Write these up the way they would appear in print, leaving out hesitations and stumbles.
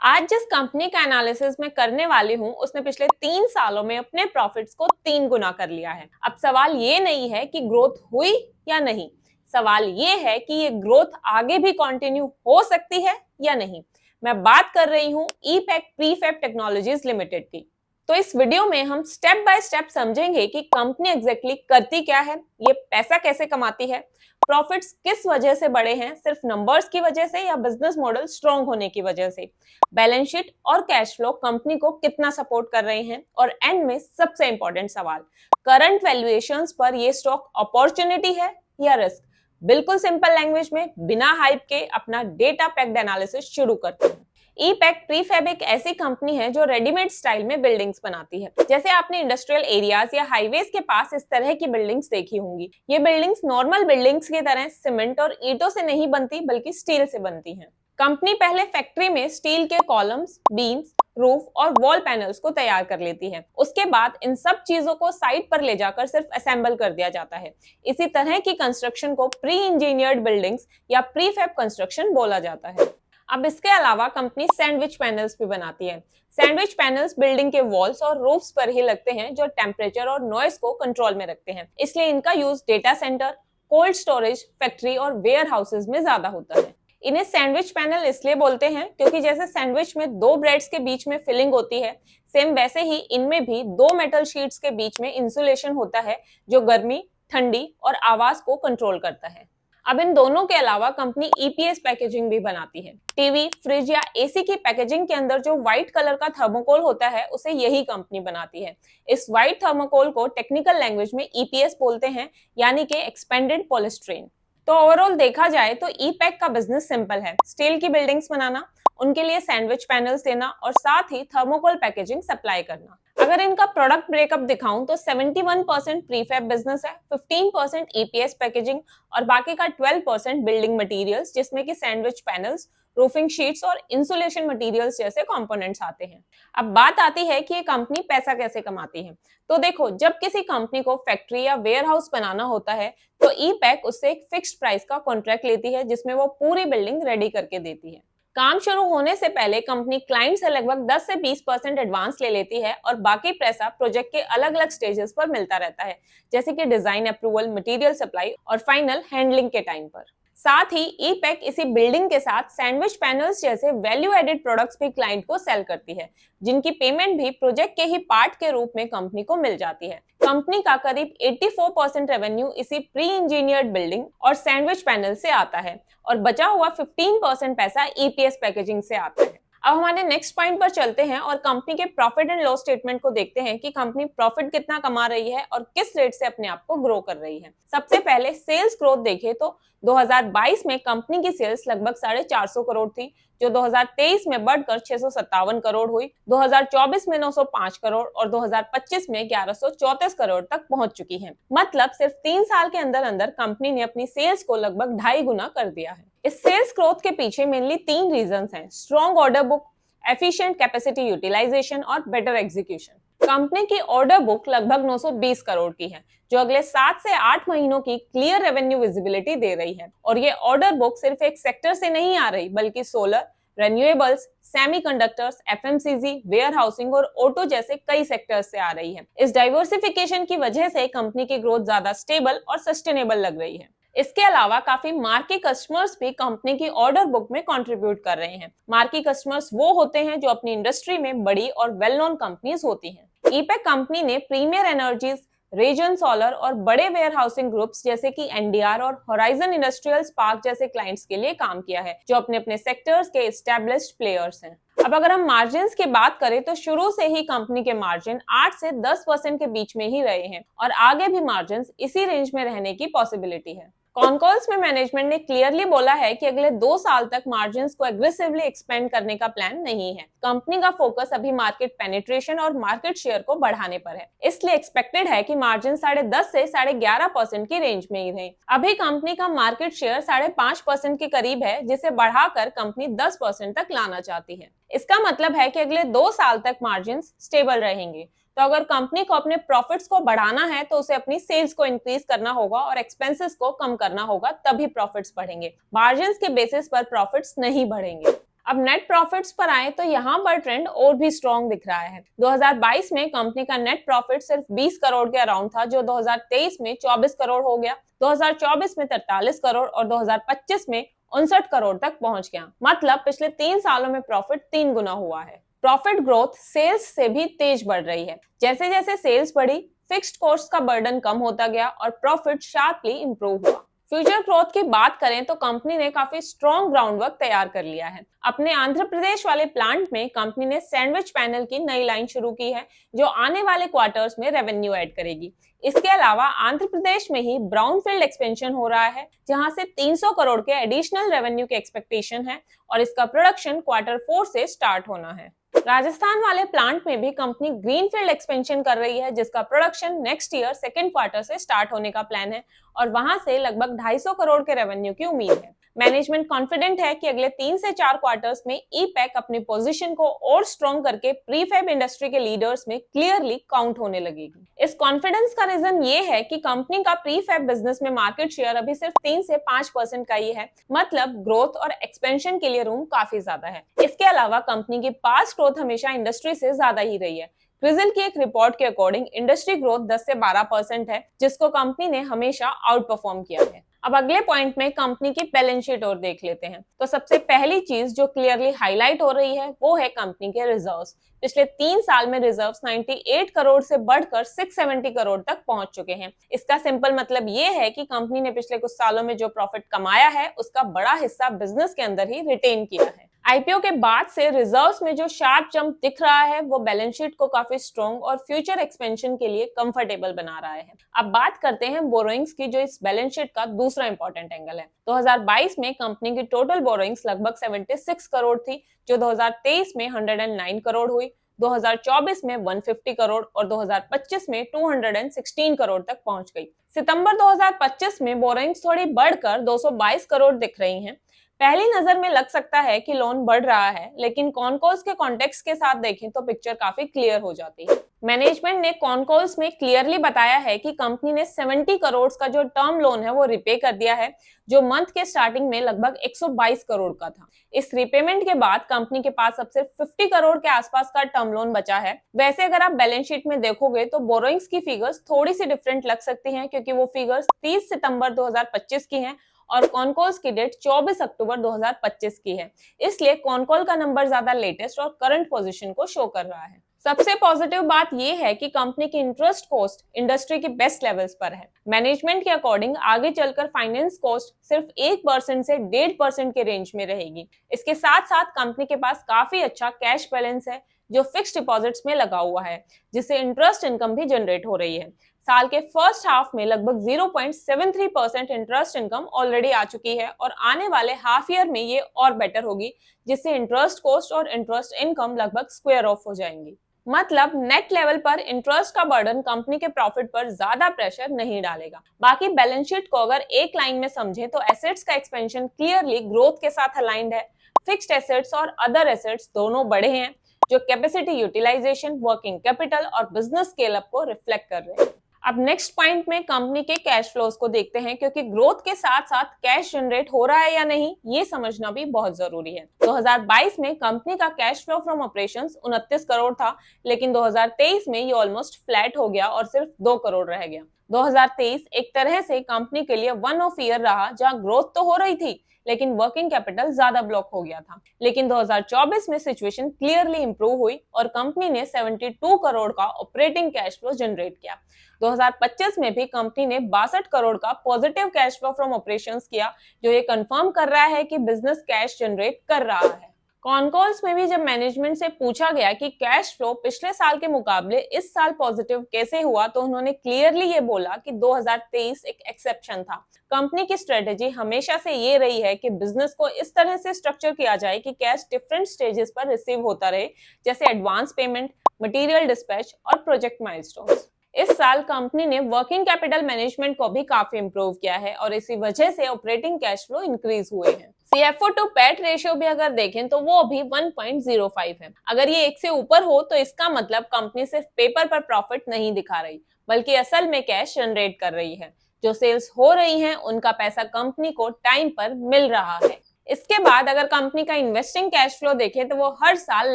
आज जिस कंपनी का एनालिसिस मैं करने वाली हूँ उसने पिछले 3 सालों में अपने प्रॉफिट्स को 3 गुना कर लिया है। अब सवाल ये नहीं है कि ग्रोथ हुई या नहीं, सवाल ये है कि ये ग्रोथ आगे भी कंटिन्यू हो सकती है या नहीं। मैं बात कर रही हूँ ईपैक प्रीफैब टेक्नोलॉजीज लिमिटेड की। तो इस वीडियो में हम स्टेप बाय स्टेप समझेंगे कि कंपनी एग्जैक्टली करती क्या है, ये पैसा कैसे कमाती है, प्रॉफिट्स किस वजह से बढ़े हैं, सिर्फ नंबर्स की वजह से या बिजनेस मॉडल स्ट्रॉन्ग होने की वजह से, बैलेंस शीट और कैश फ्लो कंपनी को कितना सपोर्ट कर रहे हैं, और एंड में सबसे इंपॉर्टेंट सवाल, करंट वैल्यूएशंस पर ये स्टॉक अपॉर्चुनिटी है या रिस्क। बिल्कुल सिंपल लैंग्वेज में बिना हाइप के अपना डेटा पैक्ड एनालिसिस शुरू करते हैं। ईपैक प्रीफैब एक ऐसी कंपनी है जो रेडीमेड स्टाइल में बिल्डिंग्स बनाती है। जैसे आपने इंडस्ट्रियल एरियाज या हाईवेज के पास इस तरह की बिल्डिंग्स देखी होंगी। ये बिल्डिंग्स नॉर्मल बिल्डिंग्स की तरह सीमेंट और ईंटों से नहीं बनती बल्कि स्टील से बनती हैं। कंपनी पहले फैक्ट्री में स्टील के कॉलम्स, बीम्स, रूफ और वॉल पैनल्स को तैयार कर लेती है। उसके बाद इन सब चीजों को साइट पर ले जाकर सिर्फ असेंबल कर दिया जाता है। इसी तरह की कंस्ट्रक्शन को प्री इंजीनियर्ड बिल्डिंग्स या प्रीफैब कंस्ट्रक्शन बोला जाता है। अब इसके अलावा कंपनी सैंडविच पैनल्स भी बनाती है। सैंडविच पैनल्स बिल्डिंग के वॉल्स और रूफ्स पर ही लगते हैं जो टेम्परेचर और नॉइस को कंट्रोल में रखते हैं। इसलिए इनका use data centre, cold storage, factory और वेयर हाउसेज में ज्यादा होता है। इन्हें सैंडविच पैनल इसलिए बोलते हैं क्योंकि जैसे सैंडविच में दो ब्रेड्स के बीच में फिलिंग होती है, सेम वैसे ही इनमें भी दो मेटल शीट्स के बीच में इंसुलेशन होता है जो गर्मी, ठंडी और आवाज को कंट्रोल करता है। अब इन दोनों के अलावा कंपनी ईपीएस पैकेजिंग भी बनाती है। टीवी, फ्रिज या एसी की पैकेजिंग के अंदर जो व्हाइट कलर का थर्मोकोल होता है उसे यही कंपनी बनाती है। इस व्हाइट थर्मोकोल को टेक्निकल लैंग्वेज में ईपीएस बोलते हैं, यानी कि एक्सपेंडेड पॉलीस्ट्रेन। तो ओवरऑल देखा जाए तो ईपैक का बिजनेस सिंपल है, स्टील की बिल्डिंग्स बनाना, उनके लिए सैंडविच पैनल्स देना और साथ ही थर्मोकोल पैकेजिंग सप्लाई करना। अगर इनका प्रोडक्ट ब्रेकअप दिखाऊं तो 71% प्रीफैब बिजनेस है, 15% ईपीएस पैकेजिंग और बाकी का 12% बिल्डिंग मटेरियल्स, जिसमें कि सैंडविच पैनल्स, रूफिंग शीट्स और इंसुलेशन मटेरियल्स जैसे कंपोनेंट्स आते हैं। अब बात आती है कि ये कंपनी पैसा कैसे कमाती है। तो देखो, जब किसी कंपनी को फैक्ट्री या वेयर हाउस बनाना होता है तो ईपैक उससे एक फिक्स्ड प्राइस का कॉन्ट्रैक्ट लेती है जिसमें वो पूरी बिल्डिंग रेडी करके देती है। काम शुरू होने से पहले कंपनी क्लाइंट से लगभग 10 से 20% एडवांस ले लेती है और बाकी पैसा प्रोजेक्ट के अलग अलग स्टेजेस पर मिलता रहता है, जैसे कि डिजाइन अप्रूवल, मटेरियल सप्लाई और फाइनल हैंडलिंग के टाइम पर। साथ ही ईपैक इसी बिल्डिंग के साथ सैंडविच पैनल्स जैसे वैल्यू एडेड प्रोडक्ट्स भी क्लाइंट को सेल करती है, जिनकी पेमेंट भी प्रोजेक्ट के ही पार्ट के रूप में कंपनी को मिल जाती है। कंपनी का करीब 84% रेवेन्यू इसी प्री इंजीनियर्ड बिल्डिंग और सैंडविच पैनल से आता है और बचा हुआ 15% पैसा ईपीएस पैकेजिंग से आता है। अब हमारे नेक्स्ट पॉइंट पर चलते हैं और कंपनी के प्रॉफिट एंड लॉस स्टेटमेंट को देखते हैं कि कंपनी प्रॉफिट कितना कमा रही है और किस रेट से अपने आप को ग्रो कर रही है। सबसे पहले सेल्स ग्रोथ देखें तो 2022 में कंपनी की सेल्स लगभग 450 करोड़ थी, जो 2023 में बढ़कर 657 करोड़ हुई, 2024 में 905 करोड़ और 2025 में 1134 करोड़ तक पहुंच चुकी है। मतलब सिर्फ 3 साल के अंदर अंदर कंपनी ने अपनी सेल्स को लगभग 2.5 गुना कर दिया है। इस सेल्स ग्रोथ के पीछे मेनली 3 रीजंस हैं: strong order book, efficient capacity utilisation और बेटर एग्जीक्यूशन। कंपनी की ऑर्डर बुक लगभग 920 करोड़ की है, जो अगले 7 से 8 महीनों की क्लियर रेवेन्यू विजिबिलिटी दे रही है। और ये ऑर्डर बुक सिर्फ एक सेक्टर से नहीं आ रही बल्कि solar, renewables, semiconductors, FMCG, warehousing और ऑटो जैसे कई सेक्टर्स से आ रही है। इस डाइवर्सिफिकेशन की वजह से कंपनी की ग्रोथ ज्यादा स्टेबल और सस्टेनेबल लग रही है। इसके अलावा काफी मार्की कस्टमर्स भी कंपनी की ऑर्डर बुक में कंट्रीब्यूट कर रहे हैं। मार्की कस्टमर्स वो होते हैं जो अपनी इंडस्ट्री में बड़ी और वेल नोन कंपनीज होती हैं। ईपैक कंपनी ने प्रीमियर एनर्जीज, रेजन सोलर और बड़े वेयर हाउसिंग ग्रुप्स जैसे कि एनडीआर और होराइजन इंडस्ट्रियल स्पार्क जैसे क्लाइंट्स के लिए काम किया है, जो अपने अपने सेक्टर्स के एस्टैब्लिश्ड प्लेयर्स हैं। अब अगर हम मार्जिन्स की बात करें तो शुरू से ही कंपनी के मार्जिन 8 से 10% के बीच में ही रहे हैं और आगे भी मार्जिन्स इसी रेंज में रहने की पॉसिबिलिटी है। कॉनकॉल्स में मैनेजमेंट ने क्लियरली बोला है कि अगले 2 साल तक मार्जिन्स को एग्रेसिवली एक्सपेंड करने का प्लान नहीं है। कंपनी का फोकस अभी मार्केट पेनिट्रेशन और मार्केट शेयर को बढ़ाने पर है, इसलिए एक्सपेक्टेड है कि मार्जिन 10.5 से 11.5% की रेंज में ही रहे। अभी कंपनी का मार्केट शेयर 5.5% के करीब है, जिसे बढ़ाकर कंपनी 10% तक लाना चाहती है। इसका मतलब है कि अगले 2 साल तक मार्जिन्स स्टेबल रहेंगे। तो अगर कंपनी को अपने प्रॉफिट्स को बढ़ाना है तो उसे अपनी सेल्स को इंक्रीज करना होगा और एक्सपेंसेस को कम करना होगा, तभी प्रॉफिट्स बढ़ेंगे। मार्जिन्स के बेसिस पर प्रॉफिट्स नहीं बढ़ेंगे। अब नेट प्रॉफिट्स पर आए तो यहाँ पर ट्रेंड और भी स्ट्रॉन्ग दिख रहा है। 2022 में कंपनी का नेट प्रॉफिट सिर्फ 20 करोड़ के अराउंड था, जो 2023 में 24 करोड़ हो गया, 2024 में 43 करोड़ और 2025 में 59 करोड़ तक पहुंच गया। मतलब पिछले 3 सालों में प्रॉफिट 3 गुना हुआ है। प्रॉफिट ग्रोथ सेल्स से भी तेज बढ़ रही है। जैसे जैसे सेल्स बढ़ी, फिक्स्ड कॉस्ट का बर्डन कम होता गया और प्रॉफिट शार्पली इंप्रूव हुआ। फ्यूचर ग्रोथ की बात करें तो कंपनी ने काफी स्ट्रॉन्ग ग्राउंडवर्क तैयार कर लिया है। अपने आंध्र प्रदेश वाले प्लांट में कंपनी ने सैंडविच पैनल की नई लाइन शुरू की है, जो आने वाले क्वार्टर्स में रेवेन्यू ऐड करेगी। इसके अलावा आंध्र प्रदेश में ही ब्राउनफील्ड एक्सपेंशन हो रहा है, जहां से 300 करोड़ के एडिशनल रेवेन्यू के एक्सपेक्टेशन है और इसका प्रोडक्शन Q4 से स्टार्ट होना है। राजस्थान वाले प्लांट में भी कंपनी ग्रीनफील्ड एक्सपेंशन कर रही है, जिसका production next year second quarter से स्टार्ट होने का प्लान है और वहां से लगभग 250 करोड़ के रेवेन्यू की उम्मीद है। मैनेजमेंट कॉन्फिडेंट है कि अगले 3 से 4 क्वार्टर्स में ई-पैक अपनी पोजीशन को और स्ट्रॉन्ग करके प्रीफैब इंडस्ट्री के लीडर्स में क्लियरली काउंट होने लगेगी। इस कॉन्फिडेंस का रीजन ये है कि कंपनी का प्रीफैब बिजनेस में मार्केट शेयर अभी सिर्फ 3 से 5% का ही है, मतलब ग्रोथ और एक्सपेंशन के लिए रूम काफी ज्यादा है। इसके अलावा कंपनी की पास्ट ग्रोथ हमेशा इंडस्ट्री से ज्यादा ही रही है। क्रिजिल की एक रिपोर्ट के अकॉर्डिंग इंडस्ट्री ग्रोथ 10 से 12% है, जिसको कंपनी ने हमेशा आउट परफॉर्म किया है। अब अगले पॉइंट में कंपनी की बैलेंस शीट और देख लेते हैं। तो सबसे पहली चीज जो क्लियरली हाईलाइट हो रही है वो है कंपनी के रिजर्व्स। पिछले 3 साल में रिजर्व्स 98 करोड़ से बढ़कर 670 करोड़ तक पहुंच चुके हैं। इसका सिंपल मतलब ये है कि कंपनी ने पिछले कुछ सालों में जो प्रॉफिट कमाया है उसका बड़ा हिस्सा बिजनेस के अंदर ही रिटेन किया है। आईपीओ के बाद से रिजर्व्स में जो शार्प जंप दिख रहा है वो बैलेंस शीट को काफी स्ट्रॉन्ग और फ्यूचर एक्सपेंशन के लिए कंफर्टेबल बना रहा है। अब बात करते हैं बोरोइंग्स की, जो इस बैलेंस शीट का दूसरा इंपॉर्टेंट एंगल है। 2022 में कंपनी की टोटल बोरोइंग्स लगभग 76 करोड़ थी, जो 2023 में 109 करोड़ हुई, 2024 में 150 करोड़ और 2025 में 216 करोड़ तक पहुंच गई। सितंबर 2025 में बोरोइंग्स थोड़ी बढ़कर 222 करोड़ दिख रही हैं। पहली नजर में लग सकता है कि लोन बढ़ रहा है, लेकिन कॉनकॉल्स के कॉन्टेक्स्ट के साथ देखें तो पिक्चर काफी क्लियर हो जाती है। मैनेजमेंट ने कॉनकॉल्स में क्लियरली बताया है कि कंपनी ने 70 करोड़ का जो टर्म लोन है वो रिपे कर दिया है, जो मंथ के स्टार्टिंग में लगभग 122 करोड़ का था। इस रिपेमेंट के बाद कंपनी के पास अब सिर्फ 50 करोड़ के आसपास का टर्म लोन बचा है। वैसे अगर आप बैलेंस शीट में देखोगे तो बोरोइंग्स की फिगर्स थोड़ी सी डिफरेंट लग सकती हैं, क्योंकि वो फिगर्स 30 सितंबर 2025 की हैं और कॉनकॉल्स की डेट 24 अक्टूबर 2025 की है। इसलिए कॉनकॉल का नंबर ज्यादा लेटेस्ट और करंट पोजीशन को शो कर रहा है। सबसे पॉजिटिव बात यह है कि कंपनी की इंटरेस्ट कॉस्ट इंडस्ट्री के बेस्ट लेवल्स पर है। मैनेजमेंट के अकॉर्डिंग आगे चलकर फाइनेंस कॉस्ट सिर्फ 1% से 1.5% के रेंज में रहेगी। इसके साथ साथ कंपनी के पास काफी अच्छा कैश बैलेंस है, जो फिक्स्ड डिपॉजिट्स में लगा हुआ है, जिससे इंटरेस्ट इनकम भी जनरेट हो रही है। साल के फर्स्ट हाफ में लगभग 0.73% इंटरेस्ट इनकम ऑलरेडी आ चुकी है और आने वाले हाफ ईयर में ये और बेटर होगी, जिससे इंटरेस्ट कॉस्ट और इंटरेस्ट इनकम लगभग स्क्वायर ऑफ हो जाएंगी। मतलब नेट लेवल पर इंटरेस्ट का बर्डन कंपनी के प्रॉफिट पर ज्यादा प्रेशर नहीं डालेगा। बाकी बैलेंस शीट को अगर एक लाइन में समझें तो एसेट्स का एक्सपेंशन क्लियरली ग्रोथ के साथ अलाइंड है। फिक्स्ड एसेट्स और अदर एसेट्स दोनों बढ़े हैं, जो कैपेसिटी यूटिलाइजेशन, वर्किंग कैपिटल और बिजनेस स्केल अप को रिफ्लेक्ट कर रहे हैं। अब नेक्स्ट पॉइंट में कंपनी के कैश फ्लोज को देखते हैं, क्योंकि ग्रोथ के साथ साथ कैश जनरेट हो रहा है या नहीं ये समझना भी बहुत जरूरी है। 2022 में कंपनी का cash flow from operations 29 crore था, लेकिन 2023 में ये ऑलमोस्ट फ्लैट हो गया और सिर्फ 2 करोड़ रह गया। 2023 एक तरह से कंपनी के लिए वन ऑफ ईयर रहा, जहां ग्रोथ तो हो रही थी लेकिन वर्किंग कैपिटल ज्यादा ब्लॉक हो गया था। लेकिन 2024 में सिचुएशन क्लियरली इंप्रूव हुई और कंपनी ने 72 करोड़ का ऑपरेटिंग कैश फ्लो जनरेट किया। 2025 में भी कंपनी ने 62 करोड़ का positive cash flow from operations किया, जो ये कंफर्म कर रहा है कि बिजनेस कैश जनरेट कर रहा है। कॉनकॉल्स में भी जब मैनेजमेंट से पूछा गया कि कैश फ्लो पिछले साल के मुकाबले इस साल पॉजिटिव कैसे हुआ, तो उन्होंने क्लियरली ये बोला कि 2023 एक एक्सेप्शन था। कंपनी की स्ट्रेटेजी हमेशा से ये रही है कि बिजनेस को इस तरह से स्ट्रक्चर किया जाए कि कैश डिफरेंट स्टेजेस पर रिसीव होता रहे, जैसे एडवांस पेमेंट, मटेरियल डिस्पैच और प्रोजेक्ट माइलस्टोन्स। इस साल कंपनी ने वर्किंग कैपिटल मैनेजमेंट को भी काफी इंप्रूव किया है और इसी वजह से ऑपरेटिंग कैश फ्लो इंक्रीज हुए हैं। CFO टू पैट रेशियो भी अगर देखें तो वो अभी 1.05 है। अगर ये 1 से ऊपर हो तो इसका मतलब कंपनी सिर्फ पेपर पर प्रॉफिट नहीं दिखा रही, बल्कि असल में कैश जनरेट कर रही है। जो सेल्स हो रही हैं उनका पैसा कंपनी को टाइम पर मिल रहा है। इसके बाद अगर कंपनी का इन्वेस्टिंग कैश फ्लो देखें तो वो हर साल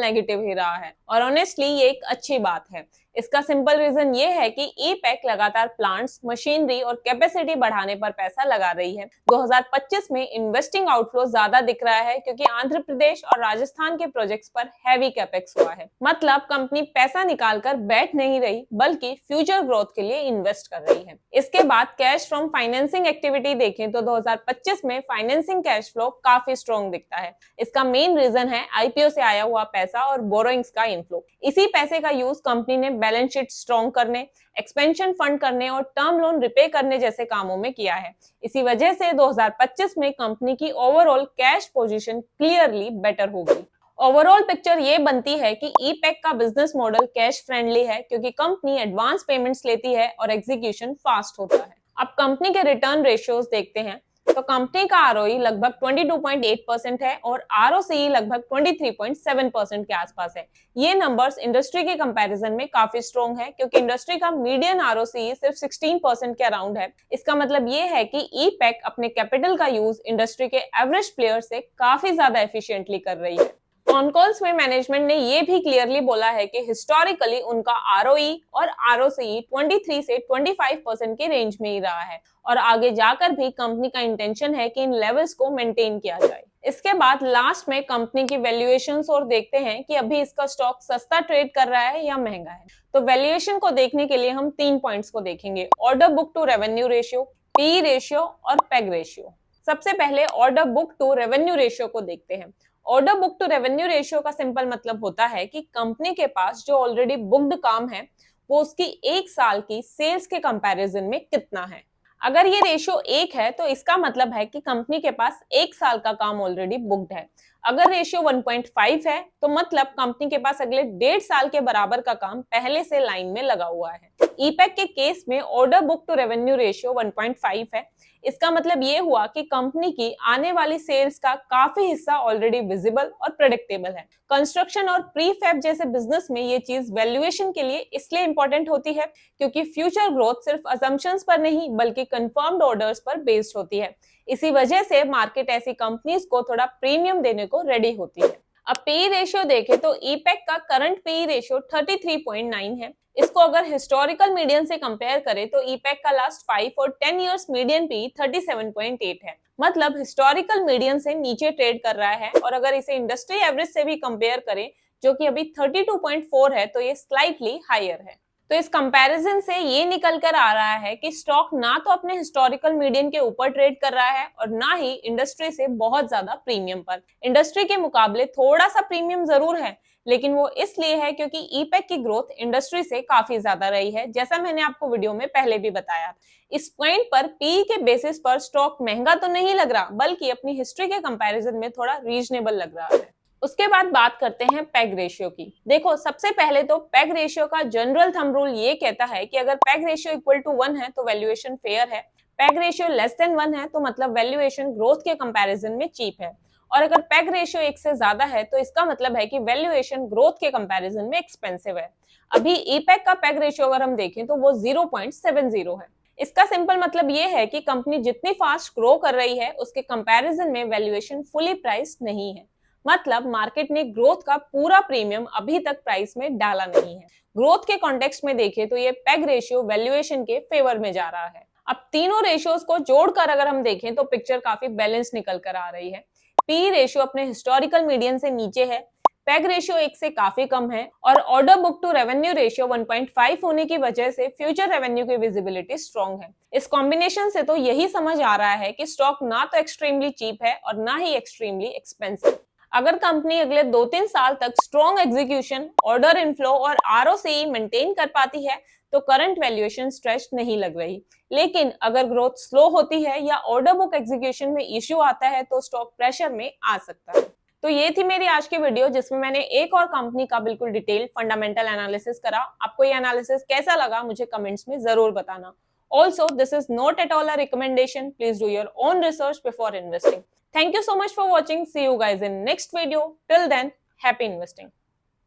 नेगेटिव ही रहा है और ऑनेस्टली ये एक अच्छी बात है। इसका सिंपल रीजन ये है कि ईपैक लगातार प्लांट्स, मशीनरी और कैपेसिटी बढ़ाने पर पैसा लगा रही है। 2025 में इन्वेस्टिंग आउटफ्लो ज्यादा दिख रहा है क्योंकि आंध्र प्रदेश और राजस्थान के प्रोजेक्ट्स पर हैवी कैपेक्स हुआ है। मतलब कंपनी पैसा निकालकर बैठ नहीं रही बल्कि फ्यूचर ग्रोथ के लिए इन्वेस्ट कर रही है। इसके बाद कैश फ्रॉम फाइनेंसिंग एक्टिविटी देखें तो 2025 में फाइनेंसिंग कैश फ्लो काफी स्ट्रॉन्ग दिखता है। इसका मेन रीजन है आईपीओ से आया हुआ पैसा और बोरोइंग्स का इनफ्लो। इसी पैसे का यूज कंपनी ने बैलेंस शीट स्ट्रॉन्ग करने, एक्सपेंशन फंड करने और टर्म लोन रिपे करने जैसे कामों में किया है। इसी वजह से 2025 में कंपनी की overall cash position clearly better हो गई। ओवरऑल पिक्चर ये बनती है कि ईपैक का बिजनेस मॉडल कैश फ्रेंडली है क्योंकि कंपनी एडवांस पेमेंट्स लेती है और एग्जीक्यूशन फास्ट होता है। अब कंपनी के रिटर्न रेशियोज देखते हैं तो कंपनी का आरओई लगभग 22.8% है और आरओसीई लगभग 23.7% के आसपास है। ये नंबर्स इंडस्ट्री के कंपैरिजन में काफी स्ट्रॉन्ग है क्योंकि इंडस्ट्री का मीडियन आरओसीई सिर्फ 16% के अराउंड है। इसका मतलब ये है कि ईपैक अपने कैपिटल का यूज इंडस्ट्री के एवरेज प्लेयर से काफी ज्यादा एफिशिएंटली कर रही है। ऑन कॉल्स में मैनेजमेंट ने ये भी क्लियरली बोला है कि हिस्टोरिकली उनका आरओई और आरओसीई 23 से 25% के रेंज में ही रहा है और आगे जाकर भी कंपनी का इंटेंशन है कि इन लेवल्स को मेंटेन किया जाए। इसके बाद लास्ट में कंपनी की वैल्यूएशंस और देखते हैं कि अभी इसका स्टॉक सस्ता ट्रेड कर रहा है या महंगा है। तो वैल्यूएशन को देखने के लिए हम 3 पॉइंट्स को देखेंगे, order book to revenue ratio, P ratio और पेग रेशियो। सबसे पहले order book to revenue ratio को देखते हैं। Order book to revenue ratio का सिंपल मतलब होता है कि कंपनी के पास जो ऑलरेडी बुक्ड काम है वो उसकी एक साल की सेल्स के कंपैरिजन में कितना है। अगर ये रेशियो 1 है तो इसका मतलब है कि कंपनी के पास एक साल का काम ऑलरेडी बुक्ड है। अगर रेशियो 1.5 है तो मतलब कंपनी के पास अगले 1.5 साल के बराबर का काम पहले से लाइन में लगा हुआ है। ईपैक के केस में order book to revenue ratio 1.5 है। इसका मतलब ये हुआ कि कंपनी की आने वाली सेल्स का काफी हिस्सा ऑलरेडी विजिबल और प्रेडिक्टेबल है। कंस्ट्रक्शन और प्रीफैब जैसे बिजनेस में ये चीज वैल्यूएशन के लिए इसलिए इंपॉर्टेंट होती है क्योंकि फ्यूचर ग्रोथ सिर्फ असम्पशंस पर नहीं बल्कि कंफर्म्ड ऑर्डर्स पर बेस्ड होती है। इसी वजह से मार्केट ऐसी कंपनीज को थोड़ा प्रीमियम देने को रेडी होती है। अब पी रेशियो देखें तो ईपैक का करंट पी रेशियो 33.9 है। इसको अगर हिस्टोरिकल मीडियन से कंपेयर करें तो ईपैक का लास्ट 5 और 10 इयर्स मीडियन पी 37.8 है। मतलब हिस्टोरिकल मीडियन से नीचे ट्रेड कर रहा है और अगर इसे इंडस्ट्री एवरेज से भी कंपेयर करें जो कि अभी 32.4 है तो ये स्लाइटली हायर है। तो इस कंपैरिजन से ये निकल कर आ रहा है कि स्टॉक ना तो अपने हिस्टोरिकल मीडियन के ऊपर ट्रेड कर रहा है और ना ही इंडस्ट्री से बहुत ज्यादा प्रीमियम पर। इंडस्ट्री के मुकाबले थोड़ा सा प्रीमियम जरूर है लेकिन वो इसलिए है क्योंकि ईपैक की ग्रोथ इंडस्ट्री से काफी ज्यादा रही है, जैसा मैंने आपको वीडियो में पहले भी बताया। इस पॉइंट पर पी के बेसिस पर स्टॉक महंगा तो नहीं लग रहा बल्कि अपनी हिस्ट्री के कंपैरिजन में थोड़ा रीजनेबल लग रहा है। उसके बाद बात करते हैं पेग रेशियो की। देखो सबसे पहले तो पेग रेशियो का जनरल थंब रूल ये कहता है कि अगर पेग रेशियो इक्वल टू 1 है तो वैल्यूएशन फेयर है, पेग रेशियो लेस देन 1 है तो मतलब वैल्यूएशन ग्रोथ के कंपैरिजन में चीप है और अगर पेग रेशियो 1 से ज्यादा है तो इसका मतलब है कि वैल्यूएशन ग्रोथ के कंपैरिजन में एक्सपेंसिव है। अभी ईपैक का पेग रेशियो अगर हम देखें तो वो 0.70 है। इसका सिंपल मतलब ये है कि कंपनी जितनी फास्ट ग्रो कर रही है उसके कंपैरिजन में वैल्यूएशन फुली प्राइस्ड नहीं है। मतलब मार्केट ने ग्रोथ का पूरा प्रीमियम अभी तक प्राइस में डाला नहीं है। ग्रोथ के कॉन्टेक्स्ट में देखें तो ये पेग रेशियो वैल्यूएशन के फेवर में जा रहा है। अब तीनों रेशियोज को जोड़कर अगर हम देखें तो पिक्चर काफी बैलेंस निकल कर आ रही है। पी रेशियो अपने हिस्टोरिकल मीडियन से नीचे है, पेग रेशियो 1 से काफी कम है और order book to revenue ratio 1.5 होने की वजह से फ्यूचर रेवेन्यू की विजिबिलिटी स्ट्रॉन्ग है। इस कॉम्बिनेशन से तो यही समझ आ रहा है कि स्टॉक ना तो एक्सट्रीमली चीप है और ना ही एक्सट्रीमली एक्सपेंसिव। अगर कंपनी अगले 2-3 साल तक स्ट्रॉन्ग एग्जीक्यूशन, ऑर्डर इनफ्लो और आरओसीई मेंटेन कर पाती है तो करंट वैल्यूएशन स्ट्रेच नहीं लग रही। लेकिन अगर ग्रोथ स्लो होती है या ऑर्डर बुक एग्जीक्यूशन में इश्यू आता है तो स्टॉक प्रेशर में आ सकता है। तो ये थी मेरी आज की वीडियो जिसमें मैंने एक और कंपनी का बिल्कुल डिटेल फंडामेंटल एनालिसिस करा। आपको ये एनालिसिस कैसा लगा मुझे कमेंट्स में जरूर बताना। Also, this is not at all a recommendation. Please do your own research before investing. Thank you so much for watching. See you guys in next video. Till then, happy investing.